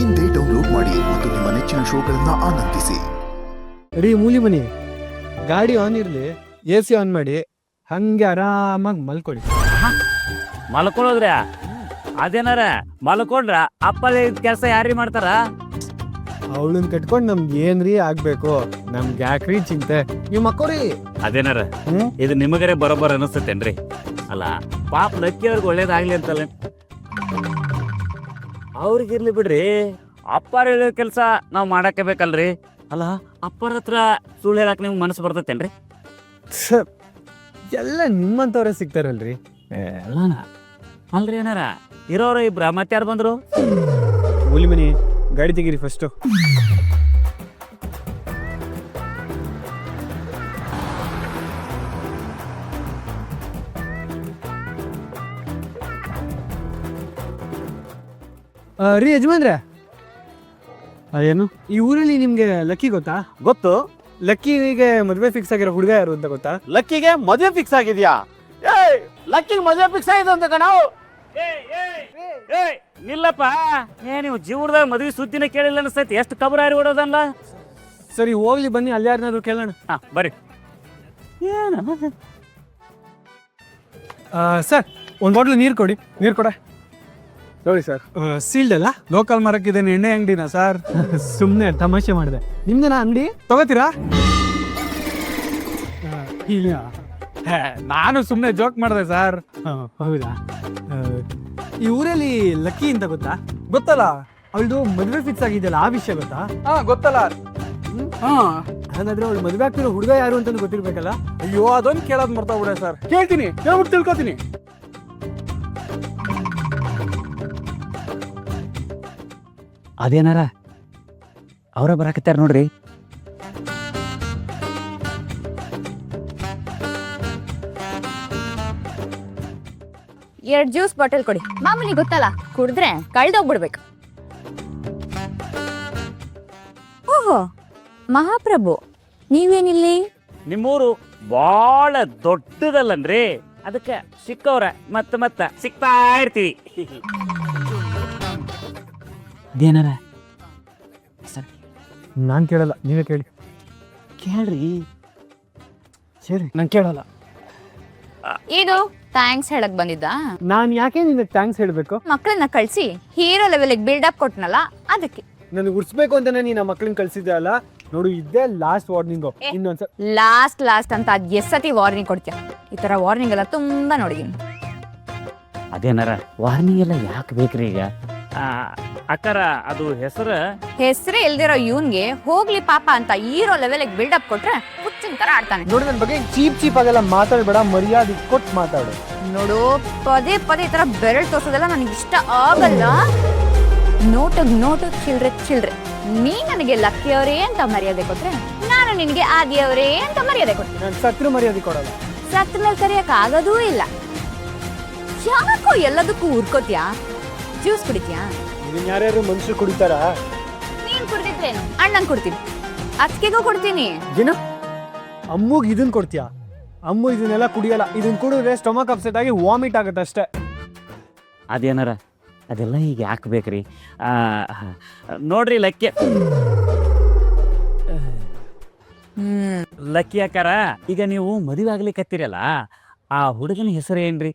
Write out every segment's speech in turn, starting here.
ಇಂದೇ ಡೌನ್ಲೋಡ್ ಮಾಡಿ ಮತ್ತು ನಿಮ್ಮ ನೆಚ್ಚಿನ ಶೋಗಳನ್ನ ಆನಂದಿಸಿ. ರೀ ಮೂಲಿ ಮನಿ, ಗಾಡಿ ಆನ್ ಇರಲಿ, AC ಆನ್ ಮಾಡಿ, ಹಂಗೆ ಆರಾಮಾಗಿ ಮಲ್ಕೊಳ್ಳಿ. ಮಲ್ಕೊಳ್ಳೋದ್ರೆ ಅದೇನಾರ ಮಲ್ಕೊಂಡ್ರ ಅಪ್ಪಲೇ ಕೆಲಸ ಯಾರೀ ಮಾಡ್ತಾರ? ಅವಳನ್ನ ಕಟ್ಕೊಂಡು ನಮ್ಗೆ ಏನ್ರಿ ಆಗ್ಬೇಕು? ನಮ್ಗೆ ಯಾಕ್ರಿ ಚಿಂತೆ, ನೀವು ಮಕ್ಕೋರಿ. ಅದೇನಾರ ಇದು ನಿಮಗರೆ ಬರೋಬ್ಬರ ಅನಿಸ್ತೇನ್ರಿ? ಅಲ್ಲ ಪಾಪ ಲಕ್ಕಿ ಅವ್ರಿಗೆ ಒಳ್ಳೇದಾಗ್ಲಿ ಅಂತಲ್ಲ, ಅವ್ರಿಗಿರ್ಲಿ ಬಿಡ್ರಿ. ಅಪ್ಪಾರ ಹೇಳೋ ಕೆಲಸ ನಾವು ಮಾಡಕ್ಕೆ ಬೇಕಲ್ರಿ? ಅಲ್ಲ ಅಪ್ಪರ ಹತ್ರ ಸುಳ್ಳು ಹೇಳಕ್ ನಿಮ್ಗೆ ಮನಸ್ಸು ಬರ್ತೈತೇನ್ರಿ? ಎಲ್ಲ ನಿಮ್ಮಂತವ್ರೆ ಸಿಗ್ತಾರಲ್ರಿ. ಎಲ್ಲಾನ ಅಲ್ರಿ ಏನಾರ ಇರೋರು ಇಬ್ರ, ಮತ್ತೆ ಯಾರು ಬಂದ್ರು? ಮೂಲಿ ಮನಿ, ಗಾಡಿ ತೆಗೀರಿ ಫಸ್ಟು. ರೀ ಯಜಮಾನ್ರೆ, ಏನು ಈ ಊರಲ್ಲಿ ನಿಮ್ಗೆ ಲಕ್ಕಿ ಗೊತ್ತಾ? ಗೊತ್ತು? ಲಕ್ಕಿಗೆ ಮದುವೆ ಫಿಕ್ಸ್ ಆಗಿರೋ ಹುಡುಗ ಯಾರು ಅಂತ ಗೊತ್ತಾ? ಲಕ್ಕಿಗೆ ಮದುವೆ ಫಿಕ್ಸ್ ಆಗಿದ್ಯಾ? ಲಕ್ಕಿಗೆ ಮದುವೆ ಫಿಕ್ಸ್ ಆಗಿದೆ ಅಂತ ನಾವು ನಿಲ್ಲಪ್ಪ, ನೀವು ಜೀವನದಾಗ ಮದುವೆ ಸುದ್ದಿನ ಕೇಳಿಲ್ಲ ಅನಿಸ್ತೈತಿ. ಎಷ್ಟು ಕಬರಾರಿ ಓಡೋದಲ್ಲ. ಸರಿ ಹೋಗ್ಲಿ, ಬನ್ನಿ ಅಲ್ಲಿ ಯಾರನ್ನಾದ್ರು ಕೇಳೋಣ. ಬರ್ರಿ. ಸರ್, ಒಂದು ಬಾಟ್ಲು ನೀರು ಕೊಡಿ. ನೀರು ಕೊಡ. ನೋಡಿ ಸರ್, ಸೀಲ್ಡ್ ಅಲ್ಲ? ಲೋಕಲ್ ಮಾರಕ್ಕಿದ್ದೇನೆ, ಎಣ್ಣೆ ಅಂಗಡಿನ ಸರ್? ಸುಮ್ಮನೆ ತಮಾಷೆ ಮಾಡಿದೆ. ನಿಮ್ದೇನಾ ಅಂಗಡಿ? ತಗೋತೀರಾ? ಇಲ್ಲ, ನಾನು ಸುಮ್ಮನೆ ಜೋಕ್ ಮಾಡಿದೆ ಸರ್. ಹೌದಾ? ಈ ಊರಲ್ಲಿ ಲಕ್ಕಿ ಅಂತ ಗೊತ್ತಾ? ಗೊತ್ತಲ್ಲ? ಅವಳದು ಮದುವೆ ಫಿಕ್ಸ್ ಆಗಿದೆಯಲ್ಲ, ಆ ವಿಷಯ ಗೊತ್ತಾ? ಗೊತ್ತಲ್ಲ. ಹಾಗಾದ್ರೆ ಅವಳು ಮದುವೆ ಆಗ್ತಿರೋ ಹುಡುಗ ಯಾರು ಅಂತ ಗೊತ್ತಿರ್ಬೇಕಲ್ಲ? ಅಯ್ಯೋ, ಅದೊಂದು ಕೇಳೋದು ಮರ್ತೋಗ್ಬಿಡೆ ಸರ್. ಕೇಳ್ತೀನಿ, ಕೇಳ್ಬಿಟ್ಟು ತಿಳ್ಕೊತೀನಿ. ಅದೇನಾರ ಅವರ ಬರಾಕತ್ತಾರ ನೋಡ್ರಿ. ಎರಡು ಜ್ಯೂಸ್ ಬಾಟಲ್ ಕೊಡಿ. ಮಾಮೂಲಿ ಗೊತ್ತಲ್ಲ, ಕುಡಿದ್ರೆ ಕಳ್ದೋಗ್ಬಿಡ್ಬೇಕು. ಓಹೋ, ಮಹಾಪ್ರಭು, ನೀವೇನಿಲ್ಲಿ? ನಿಮ್ಮೂರು ಬಾಳ ದೊಡ್ಡದಲ್ಲನ್ರಿ, ಅದಕ್ಕೆ ಸಿಕ್ಕವ್ರ ಮತ್ತ ಸಿಗ್ತಾ ಇರ್ತೀವಿ. ಇದೇನಾರ ನಾನು ಕೇಳಲ್ಲ, ನೀವೇ ಕೇಳಿ. ಕೇಳ್ರಿ. ಸರಿ, ನಾನು ಕೇಳಲ್ಲ. ಇದು ಥ್ಯಾಂಕ್ಸ್ ಹೇಳಕ್ ಬಂದಿದ್ದ? ನಾನು ಯಾಕೆ ನಿನಗೆ ಥ್ಯಾಂಕ್ಸ್ ಹೇಳಬೇಕು? ಮಕ್ಕಳನ್ನ ಕಳ್ಸಿ ಹೀರೋ ಲೆವೆಲ್ಗೆ ಬಿಲ್ಡಪ್ ಕೊಟ್ನಲ್ಲ, ಅದಕ್ಕೆ. ನನಗೆ ಉರ್ಸ್ಬೇಕು ಅಂತಾನೆ ನೀನು ಮಕ್ಕಳನ್ನ ಕಳ್ಸಿದ್ದೆ ಅಲ್ಲ? ನೋಡು, ಇದೇ ಲಾಸ್ಟ್ ವಾರ್ನಿಂಗು. ಇನ್ನೊಂದ್ಸಲ ಲಾಸ್ಟ್ ಅಂತ ಅದ್ ಎಷ್ಟತಿ ವಾರ್ನಿಂಗ್ ಕೊಡ್ತೀಯ? ಈ ತರ ವಾರ್ನಿಂಗ್ ಎಲ್ಲ ತುಂಬಾ ನೋಡಿದೀನಿ. ಅದೇನಾರ ವಾರ್ನಿಂಗ್ ಎಲ್ಲ ಯಾಕೆ ಬೇಕ್ರಿ ಈಗ? ಅಕ್ಕಾರ, ಅದು ಹೆಸರೇ ಇಲ್ದಿರೋ ಇವನ್ಗೆ ಹೋಗ್ಲಿ ಪಾಪ ಅಂತ ಹೀರೋ ಲೆವೆಲ್ಗೆ ಬಿಲ್ಡಪ್ ಕೊಟ್ರೆ ಹುಚ್ಚಿನ ತರ ಆಡ್ತಾನೆ. ನೋಡು, ನನ್ನ ಬಗ್ಗೆ ಚೀಪ್ ಆಗೆಲ್ಲ ಮಾತಾಡ್ಬೇಡ, ಮರ್ಯಾದೆ ಕೊಟ್ಟು ಮಾತಾಡು. ನೋಡು, ಪದೇ ಈ ತರ ಬೆರಳು ತೋರ್ಸೋದೆಲ್ಲ ನನಗೆ ಇಷ್ಟ ಆಗಲ್ಲ. ನೋಟು ಚಿಲ್ರೆ. ನೀ ನನಗೆ ಲಕ್ಕಿಯವರೇ ಅಂತ ಮರ್ಯಾದೆ ಕೊಟ್ರೆ, ನಾನು ನಿನಗೆ ಆದಿಯವರೇ ಅಂತ ಮರ್ಯಾದೆ ಕೊಡ್ತೀನಿ. ನಾನು ಸತ್ರು ಮರ್ಯಾದೆ ಕೊಡಲ್ಲ. ಸತ್ತ ಮೇಲೆ ಕರೆಯಕ್ ಆಗೋದೂ ಇಲ್ಲ. ಯಾಕೋ ಎಲ್ಲದಕ್ಕೂ ಉರ್ಕೋತ್ಯಾ? ಜ್ಯೂಸ್ ಕುಡಿತ್ಯಾ? ಇದನ್ನ ಯಾರ್ಯಾರು ಮನುಷ್ಯರು ಕುಡಿತಾರ? ನೀನ್ ಕುಡ್ದಿದ್ರೇನು? ಅಣ್ಣಂಗ್ ಕೊಡ್ತೀನಿ, ಅತ್ತಿಗೆಗೂ ಕೊಡ್ತೀನಿ. ಏನು ಅಮ್ಮಗ್ ಇದನ್ ಕೊಡ್ತೀಯಾ? ಅಮ್ಮ ಇದನ್ನೆಲ್ಲ ಕುಡಿಯಲ್ಲ. ಇದನ್ನ ಕುಡಿದ್ರೆ ಸ್ಟೊಮಕ್ ಅಪ್ಸೆಟ್ ಆಗಿ ವಾಮಿಟ್ ಆಗುತ್ತೆ ಅಷ್ಟೇ. ಅದೇನಾರ ಅದೆಲ್ಲ ಈಗ ಯಾಕೆ ಬೇಕ್ರಿ? ನೋಡ್ರಿ, ಲಕ್ಕಿ ಅಕ್ಕಾರ, ಈಗ ನೀವು ಮದುವೆ ಆಗ್ಲಿಕ್ಕತ್ತೀರಲ್ಲ, ಆ ಹುಡುಗನ ಹೆಸರು ಏನ್ರಿ?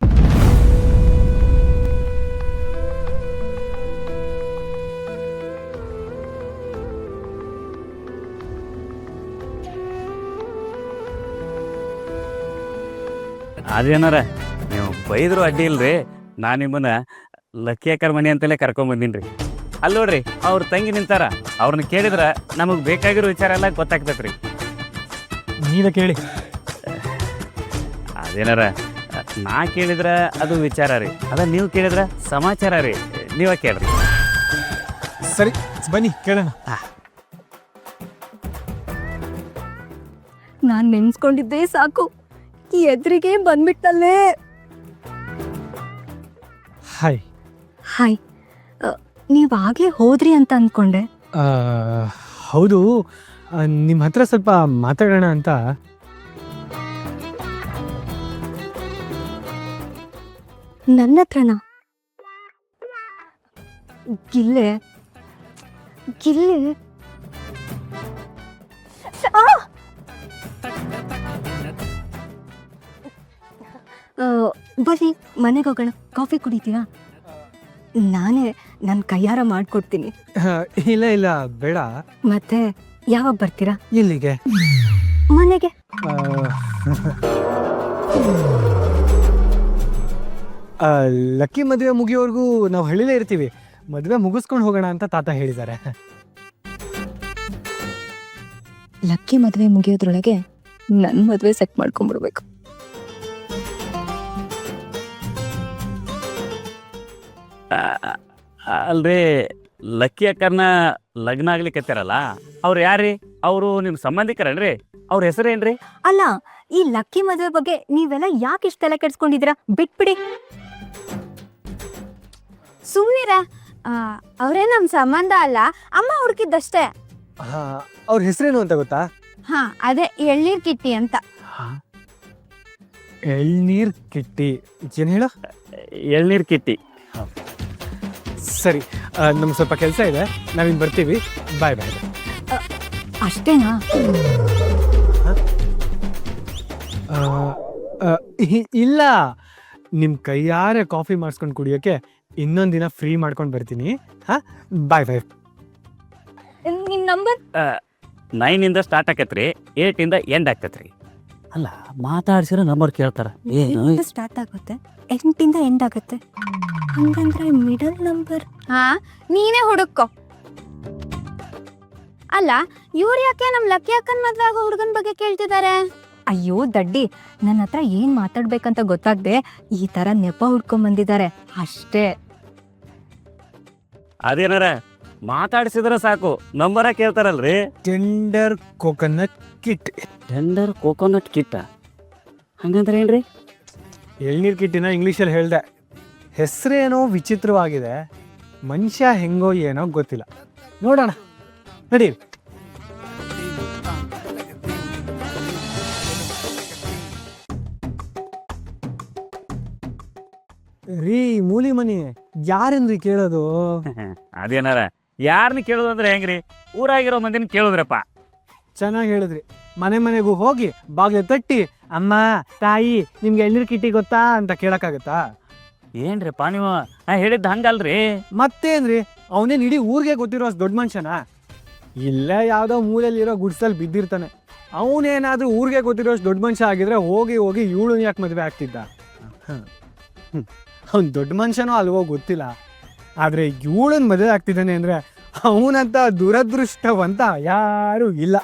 ಅದೇನಾರ ನೀವು ಬೈದ್ರು ಅಡ್ಡಿ ಇಲ್ರಿ, ನಾನು ನಿಮ್ಮನ್ನ ಲಕ್ಕಿ ಅಕ್ಕರ ಮನೆ ಅಂತಲೇ ಕರ್ಕೊಂಬಂದಿನ್ರಿ. ಅಲ್ಲಿ ನೋಡ್ರಿ, ಅವ್ರ ತಂಗಿ ನಿಂತಾರ, ಅವ್ರನ್ನ ಕೇಳಿದ್ರ ನಮಗೆ ಬೇಕಾಗಿರೋ ವಿಚಾರ ಎಲ್ಲ ಗೊತ್ತಾಗ್ತೈತ್ರಿ. ನೀವೇ ಕೇಳಿ. ಅದೇನಾರ ನಾ ಕೇಳಿದ್ರ ಅದು ವಿಚಾರ ರೀ, ಅದ ನೀವು ಕೇಳಿದ್ರ ಸಮಾಚಾರ ರೀ. ನೀವೇ ಕೇಳ್ರಿ. ಸರಿ, ಬನ್ನಿ ಕೇಳೋಣ. ನಾನ್ ನೆನ್ಸ್ಕೊಂಡಿದ್ದೆ ಸಾಕು, ಈ ಎದುರಿಗೆ ಬಂದ್ಬಿಟ್ಟಲ್ಲೇ. ಹಾಯ್. ನೀವಾಗ್ಲೇ ಹೋದ್ರಿ ಅಂತ ಅನ್ಕೊಂಡೆ. ಹೌದು, ನಿಮ್ಮ ಹತ್ರ ಸ್ವಲ್ಪ ಮಾತಾಡೋಣ ಅಂತ. ನನ್ನ ಹತ್ರನಾ? ಗಿಲ್ಲೆ, ಗಿಲ್ಲಿ ಬರ್ರಿ ಮನೆಗೆ ಹೋಗೋಣ, ಕಾಫಿ ಕುಡಿತೀರಾ? ನಾನೇ ನನ್ನ ಕೈಯಾರ ಮಾಡ್ಕೊಡ್ತೀನಿ. ಇಲ್ಲ ಇಲ್ಲ ಬೇಡ. ಮತ್ತೆ ಯಾವಾಗ ಬರ್ತೀರಾ ಇಲ್ಲಿಗೆ? ಮನೆಗೆ? ಲಕ್ಕಿ ಮದುವೆ ಮುಗಿಯೋವರೆಗೂ ನಾವು ಹಳ್ಳಿಲೇ ಇರ್ತೀವಿ. ಮದುವೆ ಮುಗಿಸ್ಕೊಂಡು ಹೋಗೋಣ ಅಂತ ತಾತ ಹೇಳಿದ್ದಾರೆ. ಲಕ್ಕಿ ಮದುವೆ ಮುಗಿಯೋದ್ರೊಳಗೆ ನನ್ನ ಮದುವೆ ಸೆಟ್ ಮಾಡ್ಕೊಂಡ್ಬಿಡ್ಬೇಕು. ಅಲ್ರಿ, ಲಕ್ಕಿ ಅಕ್ಕರ್ನ ಲಗ್ನ ಆಗ್ಲಿಕ್ಕತ್ತಾರಲ್ಲ, ಅವ್ರು ಯಾರ್ರಿ? ಅವರು ನಿಮ್ಮ ಸಂಬಂಧಿಕರಲ್ರಿ? ಅವ್ರ ಹೆಸರೇನ್ರಿ? ಅಲ್ಲ, ಈ ಲಕ್ಕಿ ಮದುವೆ ಬಗ್ಗೆ ನೀವೆಲ್ಲ ಯಾಕೆ ಇಷ್ಟ ತಲೆ ಕೆಡ್ಸ್ಕೊಂಡಿದ್ದೀರಾ? ಬಿಟ್ಬಿಡಿ. ಸುಮ್ನಿರ, ಅವರೇ ನಮ್ ಸಂಬಂಧ ಅಲ್ಲ, ಅಮ್ಮ ಹುಡುಕಿದ್ದಷ್ಟೇ. ಅವ್ರ ಹೆಸರೇನು ಅಂತ ಗೊತ್ತಾ? ಹಾ, ಅದೇ ಎಳ್ನೀರ್ ಕಿಟ್ಟಿ ಅಂತ. ಎಳ್ನೀರ್ ಕಿಟ್ಟಿ. ಏನ್ ಹೇಳ? ಎಳ್ನೀರ್ ಕಿಟ್ಟಿ. ಸರಿ, ನಮ್ಗೆ ಸ್ವಲ್ಪ ಕೆಲಸ ಇದೆ, ನಾವಿನ್ ಬರ್ತೀವಿ. ಬಾಯ್ ಬಾಯ್. ಅಷ್ಟೇನಾ? ಇಲ್ಲ, ನಿಮ್ಮ ಕೈಯಾರೆ ಕಾಫಿ ಮಾಡಿಸ್ಕೊಂಡು ಕುಡಿಯೋಕೆ ಇನ್ನೊಂದಿನ ಫ್ರೀ ಮಾಡ್ಕೊಂಡು ಬರ್ತೀನಿ. ಹಾ, ಬಾಯ್ ಬಾಯ್. ನಿಮ್ ನಂಬರ್ 9 ಸ್ಟಾರ್ಟ್ ಆಕತ್ರಿ, 8 ಎಂಡ್ ಆಕತ್ರಿ. ಅಲ್ಲ, ಮಾತಾಡ್ಸಿರೋ ನಂಬರ್ ಕೇಳ್ತಾರ. ಸ್ಟಾರ್ಟ್ ಆಗುತ್ತೆ, 8 ಎಂಡ್ ಆಗುತ್ತೆ. ಹಂಗಂದ್ರೆ ಮಿಡಲ್ ನಂಬರ್. ಹಾ, ನೀನೇ ಹುಡುಕೋ. ಅಲ್ಲ, ಇವ್ರು ಯಾಕೆ ನಮ್ ಲಕ್ಕಿ ಅಕ್ಕನ್ ಮದ್ವೆ ಆಗೋ ಹುಡುಗನ್ ಬಗ್ಗೆ ಕೇಳ್ತಿದ್ದಾರೆ? ಅಯ್ಯೋ ದಡ್ಡಿ, ನನ್ನ ಹತ್ರ ಏನ್ ಮಾತಾಡ್ಬೇಕಂತ ಗೊತ್ತಾಗ್ದೆ ಈ ತರ ನೆಪ ಹುಡ್ಕೊಂಡ್ ಬಂದಿದ್ದಾರೆ ಅಷ್ಟೇ. ಅದೇನಾರ ಮಾತಾಡ್ಸಿದ್ರ ಸಾಕು, ನಂಬರ ಕೇಳ್ತಾರಲ್ರಿ. Tender coconut kit. Tender coconut kit ಹಂಗಂದ್ರೆ ಏನ್ರಿ? ಎಳ್ನೀರ್ ಕಿಟ್ಟಿನ ಇಂಗ್ಲೀಷಲ್ಲಿ ಹೇಳ್ದೆ. ಹೆಸರೇನೋ ವಿಚಿತ್ರವಾಗಿದೆ, ಮನುಷ್ಯ ಹೆಂಗೋ ಏನೋ ಗೊತ್ತಿಲ್ಲ. ನೋಡೋಣ, ನಡಿ. ರೀ ಮೂಲಿ ಮನಿ, ಯಾರೇನ್ರಿ ಕೇಳೋದು? ಅದೇನಾರ ಯಾರನ್ನ ಕೇಳೋದು ಅಂದ್ರೆ ಹೆಂಗ್ರಿ? ಊರಾಗಿರೋ ಮಂದಿನ ಕೇಳುದ್ರಪ್ಪ. ಚೆನ್ನಾಗಿ ಹೇಳಿದ್ರಿ. ಮನೆ ಮನೆಗೂ ಹೋಗಿ ಬಾಗಿಲು ತಟ್ಟಿ, ಅಮ್ಮ ತಾಯಿ ನಿಮ್ಗೆ ಎಳ್ನೀರ್ ಕಿಟ್ಟಿ ಗೊತ್ತಾ ಅಂತ ಕೇಳಕ್ಕಾಗತ್ತಾ? ಏನ್ರಿಪ್ಪ ನೀವು ಹೇಳಿದ್ದು ಹಂಗಲ್ರಿ. ಮತ್ತೇನ್ರಿ, ಅವನೇನ್ ಇಡೀ ಊರಿಗೆ ಗೊತ್ತಿರೋ ಅಷ್ಟು ದೊಡ್ಡ ಮನುಷ್ಯನ? ಇಲ್ಲೇ ಯಾವುದೋ ಮೂಲೆಯಲ್ಲಿರೋ ಗುಡ್ಸಲ್ಲಿ ಬಿದ್ದಿರ್ತಾನೆ. ಅವನೇನಾದ್ರೂ ಊರಿಗೆ ಗೊತ್ತಿರೋ ಅಷ್ಟು ದೊಡ್ಡ ಮನುಷ್ಯ ಆಗಿದ್ರೆ ಹೋಗಿ ಹೋಗಿ ಇವಳು ಯಾಕೆ ಮದುವೆ ಆಗ್ತಿದ್ದ? ಅವ್ನು ದೊಡ್ಡ ಮನುಷ್ಯನೋ ಅಲ್ವೋ ಗೊತ್ತಿಲ್ಲ, ಆದರೆ ಇವಳನ್ನ ಮದುವೆ ಆಗ್ತಿದ್ದಾನೆ ಅಂದರೆ ಅವನಂತ ದುರದೃಷ್ಟವಂತ ಯಾರೂ ಇಲ್ಲ.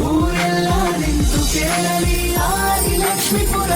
ಊರೆಲ್ಲ ನಿಂತು ಕೇಳಲಿ ಆದಿಲಕ್ಷ್ಮೀಪುರ